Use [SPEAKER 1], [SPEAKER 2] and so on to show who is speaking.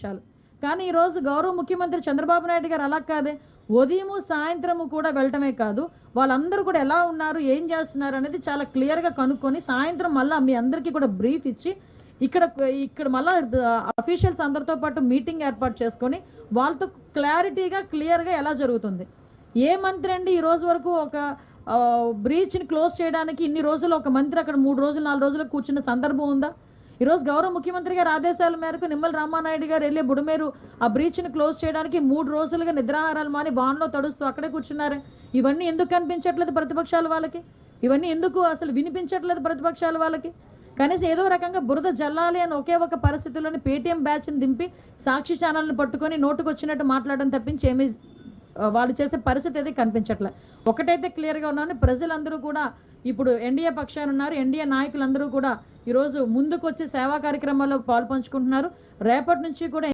[SPEAKER 1] చాలు. కానీ ఈరోజు గౌరవ ముఖ్యమంత్రి చంద్రబాబు నాయుడు గారు అలా కాదే, ఉదయము సాయంత్రము కూడా వెళ్ళటమే కాదు, వాళ్ళందరూ కూడా ఎలా ఉన్నారు, ఏం చేస్తున్నారు అనేది చాలా క్లియర్గా కనుక్కొని సాయంత్రం మళ్ళీ మీ అందరికీ కూడా బ్రీఫ్ ఇచ్చి ఇక్కడ ఇక్కడ మళ్ళీ అఫీషియల్స్ అందరితో పాటు మీటింగ్ ఏర్పాటు చేసుకొని వాళ్ళతో క్లియర్గా ఎలా జరుగుతుంది. ఏ మంత్రి అండి ఈ రోజు వరకు ఒక బ్రీచ్ని క్లోజ్ చేయడానికి ఇన్ని రోజులు ఒక మంత్రి అక్కడ 3 రోజులు 4 రోజులు కూర్చున్న సందర్భం ఉందా? ఈరోజు గౌరవ ముఖ్యమంత్రి గారి ఆదేశాల మేరకు నిమ్మల రామానాయుడు గారు వెళ్ళి బుడమేరు ఆ బ్రీచ్ని క్లోజ్ చేయడానికి 3 రోజులుగా నిద్రాహారాలు మాని వానలో తడుస్తూ అక్కడే కూర్చున్నారు. ఇవన్నీ ఎందుకు కనిపించట్లేదు ప్రతిపక్షాల వాళ్ళకి? ఇవన్నీ ఎందుకు అసలు వినిపించట్లేదు ప్రతిపక్షాల వాళ్ళకి? కనీసం ఏదో రకంగా బురద జల్లాలి అని ఒకే ఒక పరిస్థితుల్లోని పేటీఎం బ్యాచ్ని దింపి సాక్షి ఛానల్ని పట్టుకొని నోటుకు వచ్చినట్టు మాట్లాడడం తప్పించి ఏమీ వాళ్ళు చేసే పరిస్థితి అయితే కనిపించట్లే. ఒకటైతే క్లియర్గా ఉన్నాను, ప్రజలందరూ కూడా ఇప్పుడు ఎన్డీఏ పక్షాన ఉన్నారు. ఎన్డీఏ నాయకులందరూ కూడా ఈరోజు ముందుకు వచ్చి సేవా కార్యక్రమాల్లో పాల్పంచుకుంటున్నారు. రేపటి నుంచి కూడా